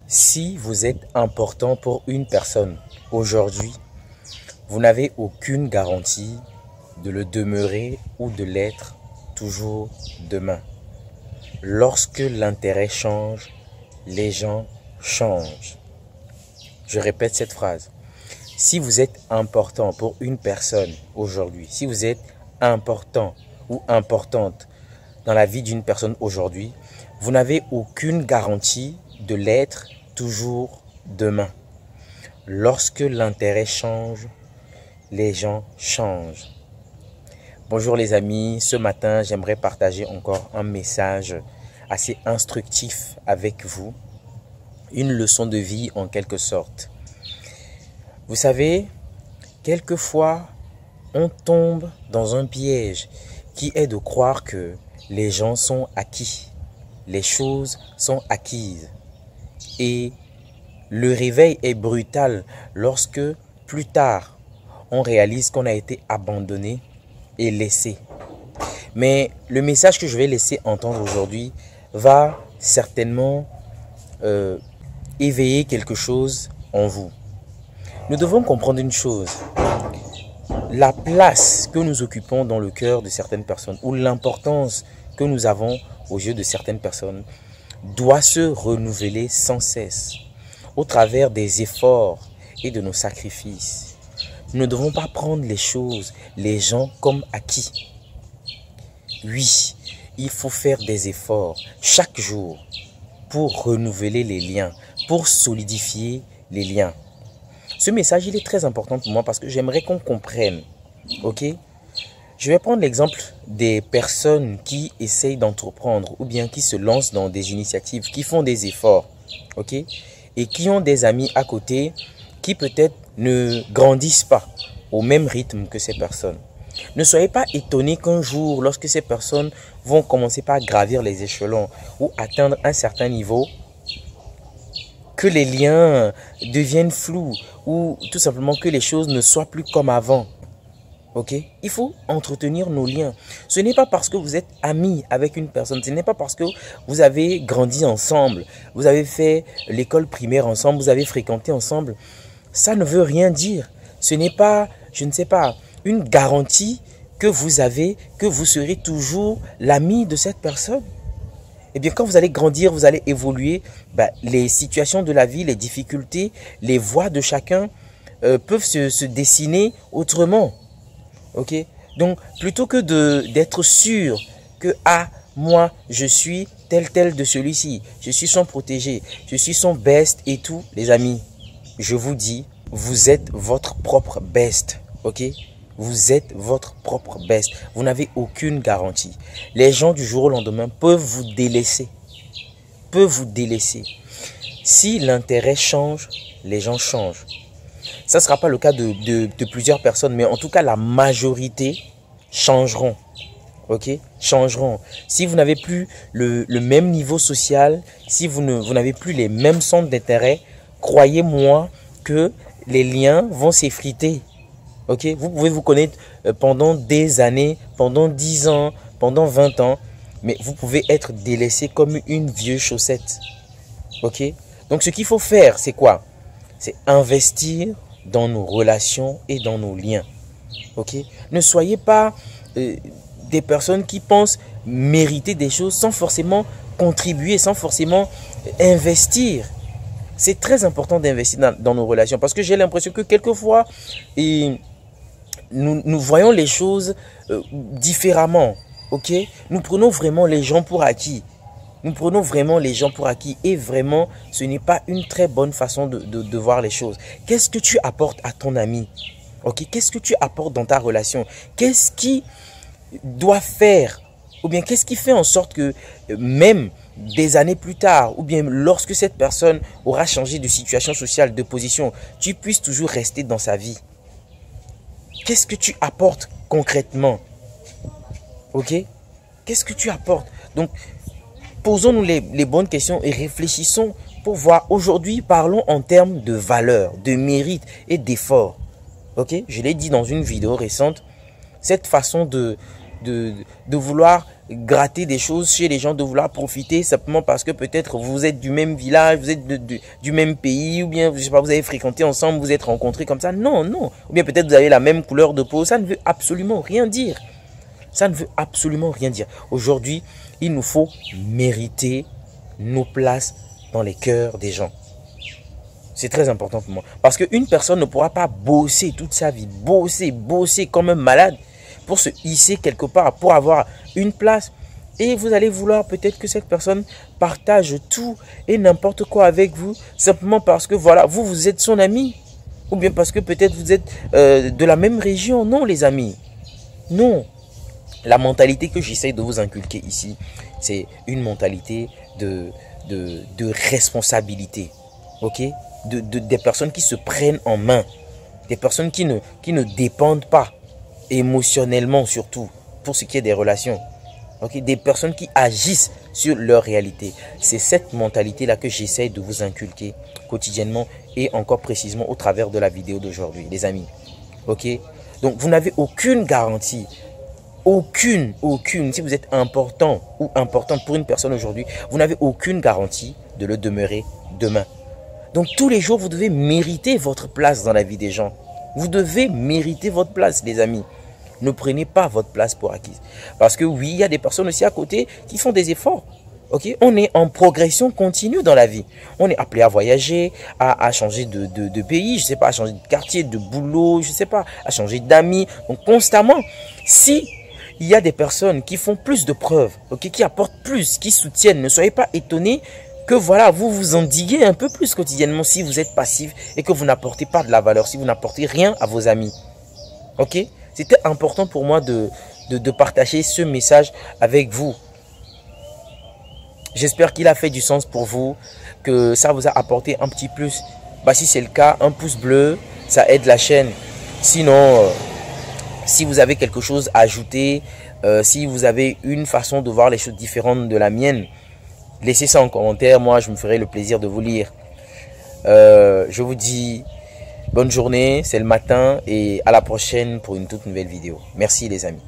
Si vous êtes important pour une personne aujourd'hui, vous n'avez aucune garantie de le demeurer ou de l'être toujours demain. Lorsque l'intérêt change, les gens changent. Je répète cette phrase. Si vous êtes important pour une personne aujourd'hui, si vous êtes important ou importante dans la vie d'une personne aujourd'hui, vous n'avez aucune garantie de l'être toujours demain. Lorsque l'intérêt change, les gens changent. Bonjour les amis, ce matin j'aimerais partager encore un message assez instructif avec vous. Une leçon de vie en quelque sorte. Vous savez, quelquefois on tombe dans un piège qui est de croire que les gens sont acquis, les choses sont acquises. Et le réveil est brutal lorsque plus tard on réalise qu'on a été abandonné et laissé. Mais le message que je vais laisser entendre aujourd'hui va certainement éveiller quelque chose en vous. Nous devons comprendre une chose. La place que nous occupons dans le cœur de certaines personnes ou l'importance que nous avons aux yeux de certaines personnes doit se renouveler sans cesse au travers des efforts et de nos sacrifices. Nous ne devons pas prendre les choses, les gens comme acquis. Oui, il faut faire des efforts chaque jour pour renouveler les liens, pour solidifier les liens. Ce message, il est très important pour moi parce que j'aimerais qu'on comprenne. Ok? Je vais prendre l'exemple des personnes qui essayent d'entreprendre ou bien qui se lancent dans des initiatives, qui font des efforts. Ok? Et qui ont des amis à côté qui peut-être ne grandissent pas au même rythme que ces personnes. Ne soyez pas étonnés qu'un jour, lorsque ces personnes vont commencer par gravir les échelons ou atteindre un certain niveau, que les liens deviennent flous ou tout simplement que les choses ne soient plus comme avant. Ok? Il faut entretenir nos liens. Ce n'est pas parce que vous êtes amis avec une personne, ce n'est pas parce que vous avez grandi ensemble, vous avez fait l'école primaire ensemble, vous avez fréquenté ensemble. Ça ne veut rien dire. Ce n'est pas, je ne sais pas, une garantie que vous avez, que vous serez toujours l'ami de cette personne. Eh bien, quand vous allez grandir, vous allez évoluer, les situations de la vie, les difficultés, les voies de chacun peuvent se dessiner autrement. Ok? Donc, plutôt que d'être sûr que, moi, je suis tel de celui-ci, je suis son protégé, je suis son best et tout, les amis, je vous dis, vous êtes votre propre best. Ok? Vous êtes votre propre best. Vous n'avez aucune garantie. Les gens du jour au lendemain peuvent vous délaisser. Peuvent vous délaisser. Si l'intérêt change, les gens changent. Ça ne sera pas le cas de plusieurs personnes, mais en tout cas, la majorité changeront. Ok? Changeront. Si vous n'avez plus le même niveau social, si vous n'avez plus les mêmes centres d'intérêt, croyez-moi que les liens vont s'effriter. Ok? Vous pouvez vous connaître pendant des années, pendant 10 ans, pendant 20 ans, mais vous pouvez être délaissé comme une vieille chaussette. Ok? Donc ce qu'il faut faire, c'est quoi? C'est investir dans nos relations et dans nos liens. Ok? Ne soyez pas des personnes qui pensent mériter des choses sans forcément contribuer, sans forcément investir. C'est très important d'investir dans nos relations parce que j'ai l'impression que quelquefois, nous voyons les choses différemment. Ok? Nous prenons vraiment les gens pour acquis. Nous prenons vraiment les gens pour acquis et vraiment, ce n'est pas une très bonne façon de voir les choses. Qu'est-ce que tu apportes à ton ami? Ok? Qu'est-ce que tu apportes dans ta relation? Qu'est-ce qui doit faire ou bien qu'est-ce qui fait en sorte que même des années plus tard ou bien lorsque cette personne aura changé de situation sociale, de position, tu puisses toujours rester dans sa vie? Qu'est-ce que tu apportes concrètement? Ok? Qu'est-ce que tu apportes? Donc, posons-nous les bonnes questions et réfléchissons pour voir. Aujourd'hui, parlons en termes de valeur, de mérite et d'effort. Ok? Je l'ai dit dans une vidéo récente, cette façon de vouloir gratter des choses chez les gens, de vouloir profiter simplement parce que peut-être vous êtes du même village, vous êtes du même pays, ou bien, je sais pas, vous avez fréquenté ensemble, vous êtes rencontrés comme ça. Non, non. Ou bien peut-être vous avez la même couleur de peau. Ça ne veut absolument rien dire. Ça ne veut absolument rien dire. Aujourd'hui, il nous faut mériter nos places dans les cœurs des gens. C'est très important pour moi. Parce qu'une personne ne pourra pas bosser toute sa vie, bosser comme un malade pour se hisser quelque part, pour avoir une place. Et vous allez vouloir peut-être que cette personne partage tout et n'importe quoi avec vous, simplement parce que voilà, vous êtes son ami. Ou bien parce que peut-être vous êtes de la même région. Non, les amis. Non. La mentalité que j'essaie de vous inculquer ici, c'est une mentalité de responsabilité. Ok? Des personnes qui se prennent en main. Des personnes qui ne dépendent pas émotionnellement surtout pour ce qui est des relations. Okay? Des personnes qui agissent sur leur réalité. C'est cette mentalité-là que j'essaie de vous inculquer quotidiennement et encore précisément au travers de la vidéo d'aujourd'hui, les amis. Ok? Donc, vous n'avez aucune garantie. Aucune. Si vous êtes important ou importante pour une personne aujourd'hui, vous n'avez aucune garantie de le demeurer demain. Donc, tous les jours, vous devez mériter votre place dans la vie des gens. Vous devez mériter votre place, les amis. Ne prenez pas votre place pour acquise. Parce que oui, il y a des personnes aussi à côté qui font des efforts. Okay? On est en progression continue dans la vie. On est appelé à voyager, à changer de pays, je sais pas, à changer de quartier, de boulot, je sais pas, à changer d'amis. Donc, constamment, si il y a des personnes qui font plus de preuves, okay, qui apportent plus, qui soutiennent, ne soyez pas étonnés que voilà, vous vous endiguez un peu plus quotidiennement si vous êtes passif et que vous n'apportez pas de la valeur, si vous n'apportez rien à vos amis. Ok? C'était important pour moi de partager ce message avec vous. J'espère qu'il a fait du sens pour vous, que ça vous a apporté un petit plus. Bah, si c'est le cas, un pouce bleu, ça aide la chaîne. Sinon, si vous avez quelque chose à ajouter, si vous avez une façon de voir les choses différentes de la mienne, laissez ça en commentaire. Moi, je me ferai le plaisir de vous lire. Je vous dis bonne journée, c'est le matin et à la prochaine pour une toute nouvelle vidéo. Merci les amis.